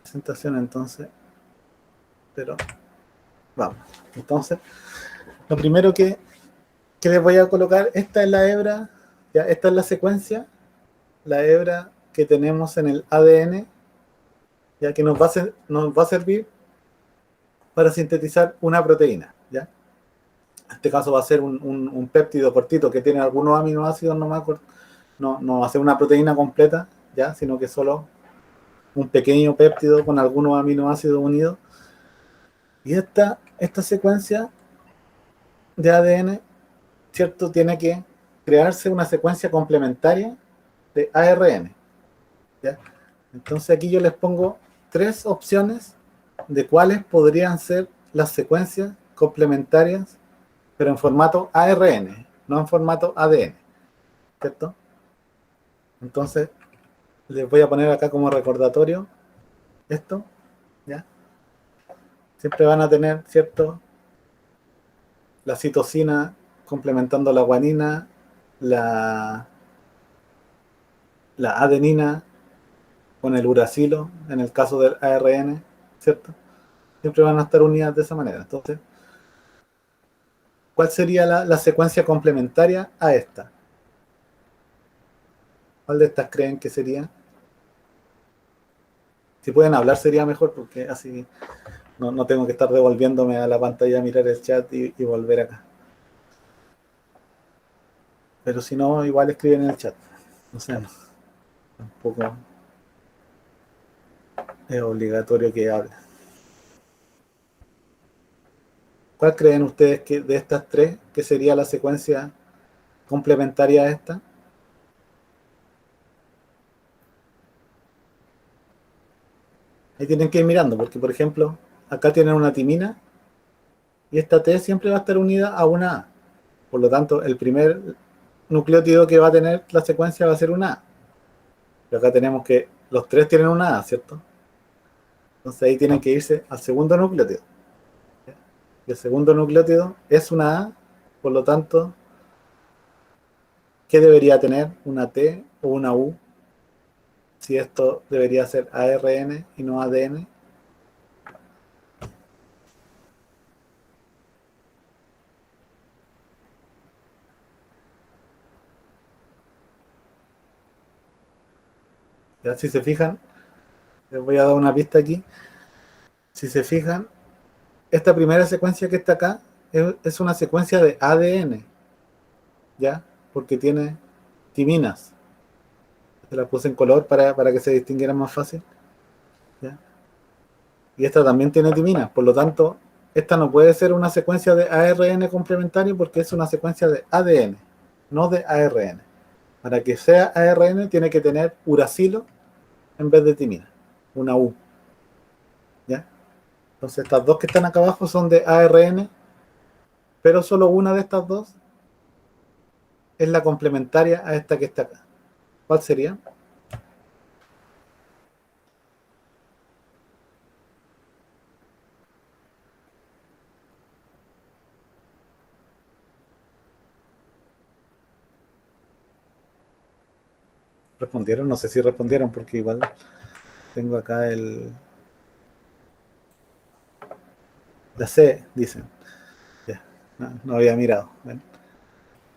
presentación, entonces, pero vamos. Entonces, lo primero que les voy a colocar, esta es la hebra, ¿ya? Esta es la secuencia, la hebra que tenemos en el ADN, ya que nos va a servir para sintetizar una proteína. ¿Ya? En este caso va a ser un péptido cortito que tiene algunos aminoácidos, no va a ser una proteína completa, ¿ya? Sino que solo un pequeño péptido con algunos aminoácidos unidos. Y esta secuencia de ADN, ¿cierto? Tiene que crearse una secuencia complementaria de ARN. ¿Ya? Entonces aquí yo les pongo tres opciones de cuáles podrían ser las secuencias complementarias, pero en formato ARN, no en formato ADN, ¿cierto? Entonces les voy a poner acá como recordatorio esto, ¿ya? Siempre van a tener, ¿cierto? La citosina complementando la guanina, la, la adenina con el uracilo, en el caso del ARN, ¿cierto? Siempre van a estar unidas de esa manera. Entonces, ¿cuál sería la secuencia complementaria a esta? ¿Cuál de estas creen que sería? Si pueden hablar sería mejor porque así no tengo que estar devolviéndome a la pantalla a mirar el chat y volver acá. Pero si no, igual escriben en el chat. O sea, tampoco es obligatorio que hablen. ¿Cuál creen ustedes que de estas tres que sería la secuencia complementaria a esta? Ahí tienen que ir mirando, porque por ejemplo, acá tienen una timina y esta T siempre va a estar unida a una A. Por lo tanto, el primer nucleótido que va a tener la secuencia va a ser una A. Pero acá tenemos que los tres tienen una A, ¿cierto? Entonces ahí tienen que irse al segundo nucleótido. Y el segundo nucleótido es una A, por lo tanto, ¿qué debería tener? ¿Una T o una U? Si esto debería ser ARN y no ADN. ¿Ya? Si se fijan, les voy a dar una pista aquí. Si se fijan, esta primera secuencia que está acá es una secuencia de ADN, ¿ya? Porque tiene timinas. Se la puse en color para que se distinguiera más fácil, ¿ya? Y esta también tiene timinas, por lo tanto, esta no puede ser una secuencia de ARN complementario porque es una secuencia de ADN, no de ARN. Para que sea ARN tiene que tener uracilo en vez de timina, una U, ¿ya? Entonces estas dos que están acá abajo son de ARN, pero solo una de estas dos es la complementaria a esta que está acá. ¿Cuál sería? ¿Respondieron? No sé si respondieron porque igual tengo acá la C, dicen. Ya, no había mirado. Bueno,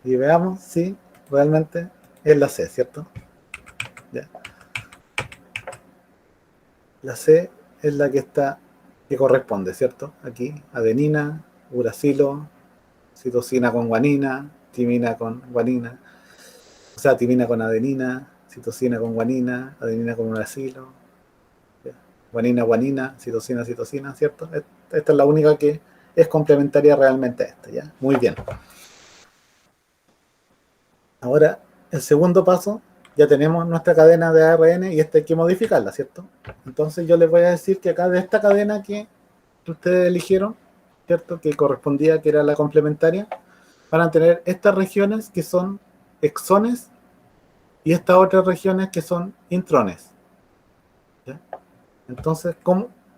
y veamos si realmente es la C, ¿cierto? Ya. La C es la que está, que corresponde, ¿cierto? Aquí, adenina, uracilo, citosina con guanina, timina con guanina, o sea, timina con adenina, citosina con guanina, adenina con uracilo, ¿ya? Guanina, guanina, citosina, citosina, ¿cierto? Esta es la única que es complementaria realmente a esta, ¿ya? Muy bien. Ahora, el segundo paso, ya tenemos nuestra cadena de ARN y esta hay que modificarla, ¿cierto? Entonces yo les voy a decir que acá de esta cadena que ustedes eligieron, ¿cierto? Que correspondía, que era la complementaria, van a tener estas regiones que son exones y estas otras regiones que son intrones, ¿ya? Entonces,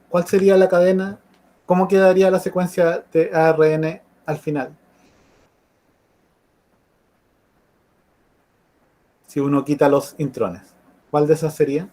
¿cuál sería la cadena? ¿Cómo quedaría la secuencia de ARN al final? Si uno quita los intrones. ¿Cuál de esas sería?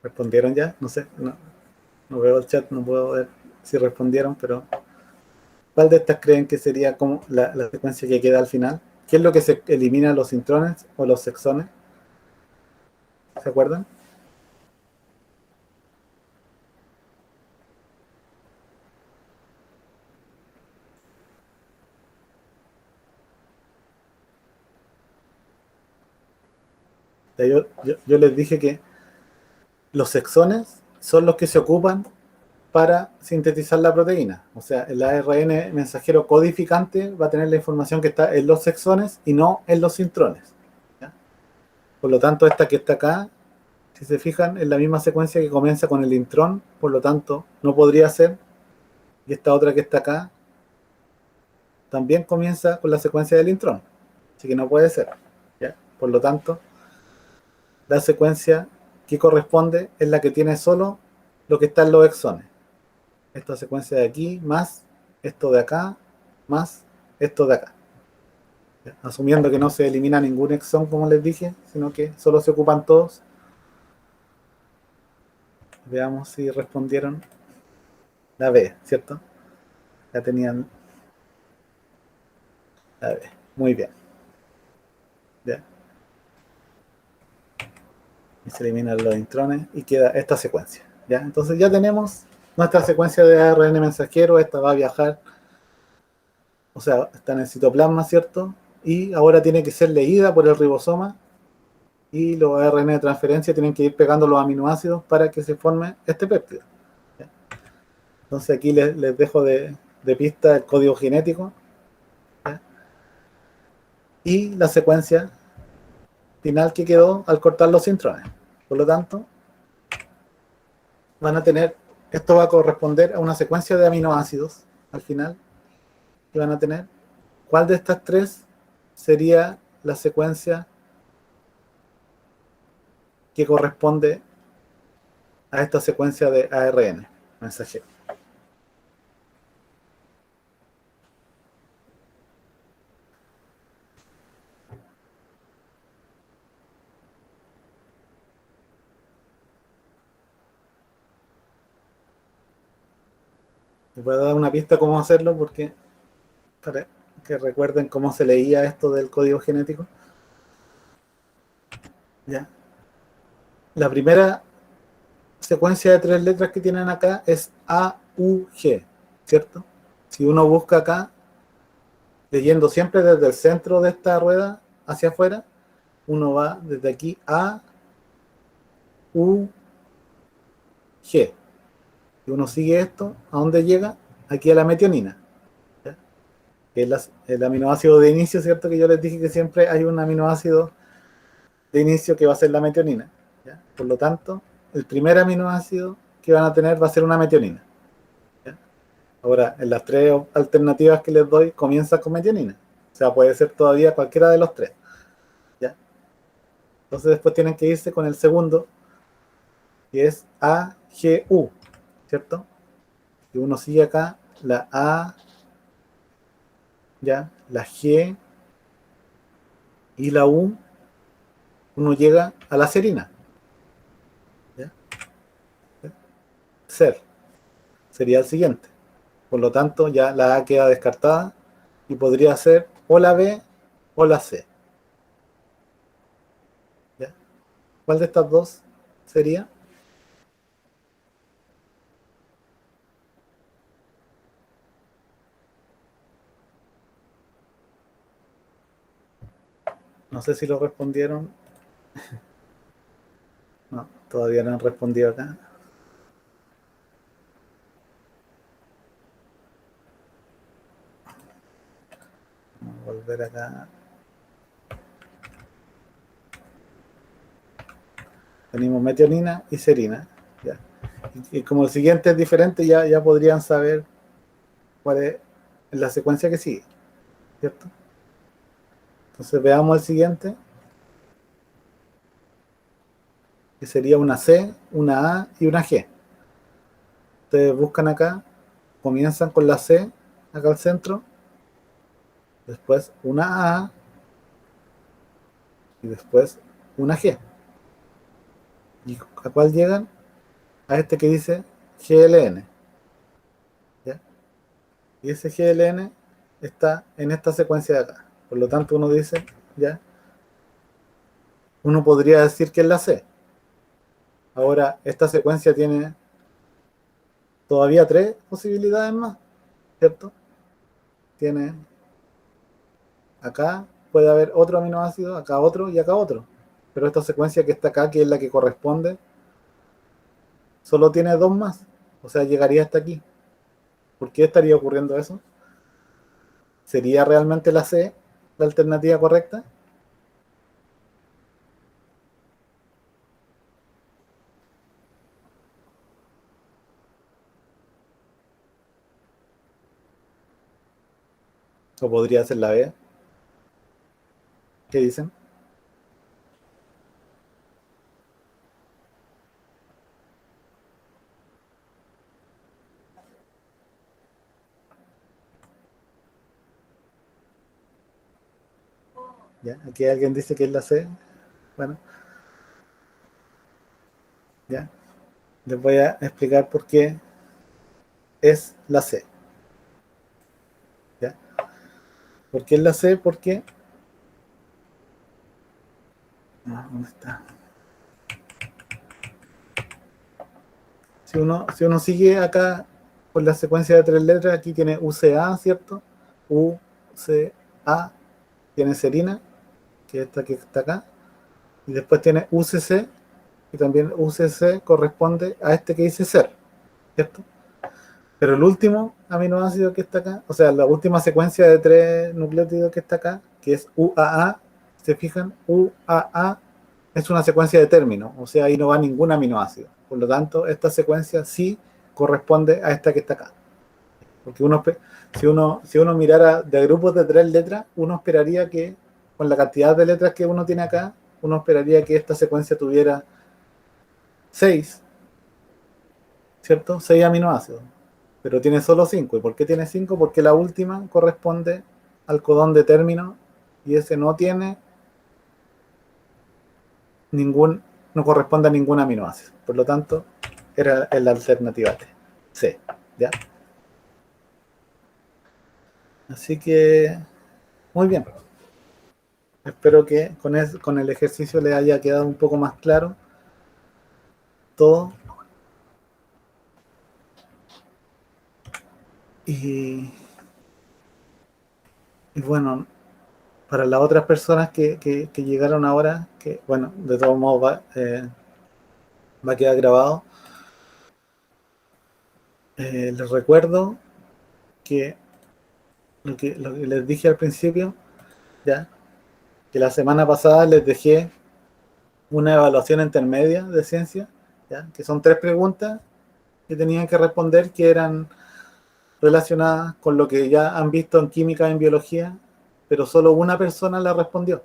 ¿Respondieron ya? No sé, no veo el chat, no puedo ver si respondieron, pero ¿cuál de estas creen que sería como la secuencia que queda al final? ¿Qué es lo que se elimina, los intrones o los exones? ¿Se acuerdan? Yo les dije que los exones son los que se ocupan para sintetizar la proteína. O sea, el ARN mensajero codificante va a tener la información que está en los exones y no en los intrones, ¿ya? Por lo tanto, esta que está acá, si se fijan, es la misma secuencia que comienza con el intrón, por lo tanto, no podría ser. Y esta otra que está acá también comienza con la secuencia del intrón. Así que no puede ser, ¿ya? Por lo tanto, la secuencia que corresponde es la que tiene solo lo que está en los exones. Esta secuencia de aquí, más esto de acá, más esto de acá. ¿Ya? Asumiendo que no se elimina ningún exón, como les dije, sino que solo se ocupan todos. Veamos si respondieron la B, ¿cierto? Ya tenían la B. Muy bien. ¿Ya? Y se eliminan los intrones y queda esta secuencia, ¿ya? Entonces ya tenemos nuestra secuencia de ARN mensajero. Esta va a viajar, o sea, está en el citoplasma, ¿cierto? Y ahora tiene que ser leída por el ribosoma y los ARN de transferencia tienen que ir pegando los aminoácidos para que se forme este péptido, ¿ya? Entonces aquí les dejo de pista el código genético, ¿ya? Y la secuencia final que quedó al cortar los intrones. Por lo tanto, van a tener, esto va a corresponder a una secuencia de aminoácidos al final, y van a tener, ¿cuál de estas tres sería la secuencia que corresponde a esta secuencia de ARN mensajero? Les voy a dar una pista cómo hacerlo, porque para que recuerden cómo se leía esto del código genético. ¿Ya? La primera secuencia de tres letras que tienen acá es AUG, ¿cierto? Si uno busca acá, leyendo siempre desde el centro de esta rueda hacia afuera, uno va desde aquí a U, G. Y uno sigue esto, ¿a dónde llega? Aquí a la metionina, ¿ya? Que es el aminoácido de inicio, ¿cierto? Que yo les dije que siempre hay un aminoácido de inicio que va a ser la metionina, ¿ya? Por lo tanto, el primer aminoácido que van a tener va a ser una metionina, ¿ya? Ahora, en las tres alternativas que les doy, comienza con metionina. O sea, puede ser todavía cualquiera de los tres, ¿ya? Entonces después tienen que irse con el segundo, que es AGU, ¿cierto? Y uno sigue acá, la A, ya, la G y la U, uno llega a la serina, ser, sería el siguiente. Por lo tanto, ya la A queda descartada y podría ser o la B o la C. ¿Ya? ¿Cuál de estas dos sería? No sé si lo respondieron. No, todavía no han respondido acá. Vamos a volver acá. Tenemos metionina y serina. ¿Ya? Y como el siguiente es diferente, ya podrían saber cuál es la secuencia que sigue, ¿cierto? Entonces veamos el siguiente, que sería una C, una A y una G. Ustedes buscan acá, comienzan con la C, acá al centro, después una A y después una G. ¿Y a cuál llegan? A este que dice GLN. ¿Ya? Y ese GLN está en esta secuencia de acá. Por lo tanto, uno dice, ya, uno podría decir que es la C. Ahora, esta secuencia tiene todavía tres posibilidades más, ¿cierto? Tiene acá, puede haber otro aminoácido, acá otro y acá otro. Pero esta secuencia que está acá, que es la que corresponde, solo tiene dos más. O sea, llegaría hasta aquí. ¿Por qué estaría ocurriendo eso? ¿Sería realmente la C la alternativa correcta? ¿O podría ser la B? ¿Qué dicen? ¿Ya? Aquí alguien dice que es la C. Bueno, ya. Les voy a explicar por qué es la C. ¿Ya? ¿Por qué es la C? Porque... ¿dónde está? Si uno sigue acá por la secuencia de tres letras, aquí tiene UCA, ¿cierto? UCA, tiene serina, que es esta que está acá, y después tiene UCC, y también UCC corresponde a este que dice ser, ¿cierto? Pero el último aminoácido que está acá, o sea, la última secuencia de tres nucleótidos que está acá, que es UAA, ¿se fijan? UAA es una secuencia de términos, o sea, ahí no va ningún aminoácido. Por lo tanto, esta secuencia sí corresponde a esta que está acá. Porque si uno mirara de grupos de tres letras, uno esperaría que, con la cantidad de letras que uno tiene acá, uno esperaría que esta secuencia tuviera seis, ¿cierto? Seis aminoácidos. Pero tiene solo cinco. ¿Y por qué tiene cinco? Porque la última corresponde al codón de término y ese no tiene ningún, no corresponde a ningún aminoácido. Por lo tanto, era la alternativa T. C. ¿Ya? Así que, muy bien. Espero que con el ejercicio le haya quedado un poco más claro todo. Y, y bueno, para las otras personas que llegaron ahora, que bueno, de todos modos va a quedar grabado, les recuerdo que lo que les dije al principio, ya, que la semana pasada les dejé una evaluación intermedia de ciencia, ya, que son tres preguntas que tenían que responder que eran relacionadas con lo que ya han visto en química y en biología, pero solo una persona la respondió,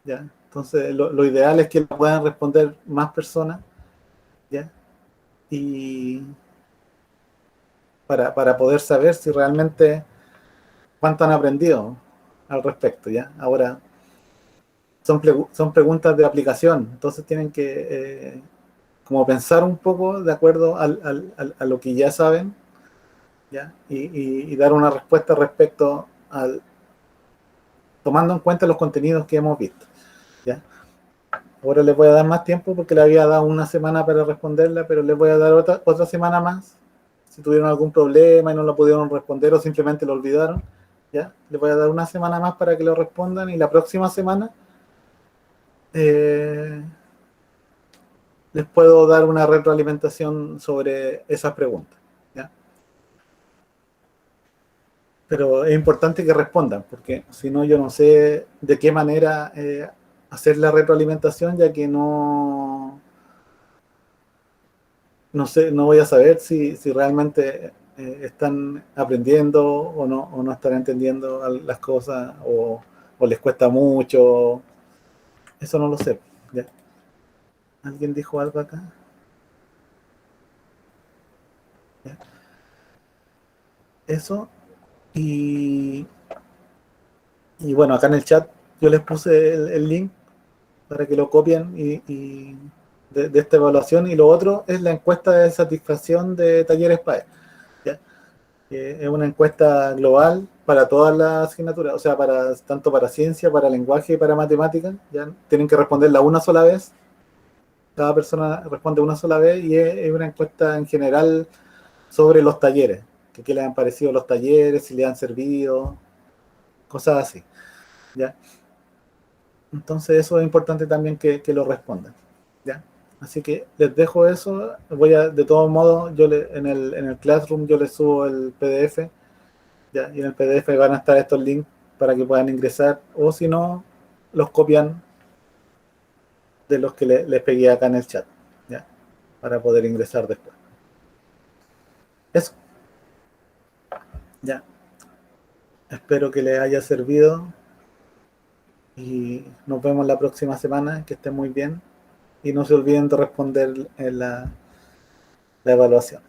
ya. Entonces lo ideal es que la puedan responder más personas, ya, y para poder saber si realmente cuánto han aprendido al respecto, ya. Ahora son preguntas de aplicación, entonces tienen que como pensar un poco de acuerdo a lo que ya saben, ¿ya? Y dar una respuesta respecto al, tomando en cuenta los contenidos que hemos visto, ¿ya? Ahora les voy a dar más tiempo porque le había dado una semana para responderla, pero les voy a dar otra semana más. Si tuvieron algún problema y no lo pudieron responder o simplemente lo olvidaron, ¿ya? Les voy a dar una semana más para que lo respondan y la próxima semana eh, les puedo dar una retroalimentación sobre esas preguntas, ¿ya? Pero es importante que respondan, porque si no, yo no sé de qué manera hacer la retroalimentación, ya que no sé, no voy a saber si realmente están aprendiendo o no están entendiendo las cosas, o les cuesta mucho. Eso no lo sé. ¿Ya? ¿Alguien dijo algo acá? ¿Ya? Eso. Y, y bueno, acá en el chat yo les puse el link para que lo copien de esta evaluación. Y lo otro es la encuesta de satisfacción de Talleres PAE. ¿Ya? Es una encuesta global para todas las asignaturas, o sea, tanto para ciencia, para lenguaje y para matemáticas. ¿Ya? Tienen que responderla una sola vez. Cada persona responde una sola vez y es una encuesta en general sobre los talleres. Que qué les han parecido los talleres, si les han servido, cosas así. ¿Ya? Entonces eso es importante también que lo respondan. ¿Ya? Así que les dejo eso. De todos modos, en el Classroom yo les subo el PDF, ¿ya? Y en el PDF van a estar estos links para que puedan ingresar, o si no, los copian de los que les pegué acá en el chat, ¿ya? Para poder ingresar después. Eso, ya. Espero que les haya servido y nos vemos la próxima semana. Que estén muy bien y no se olviden de responder en la evaluación.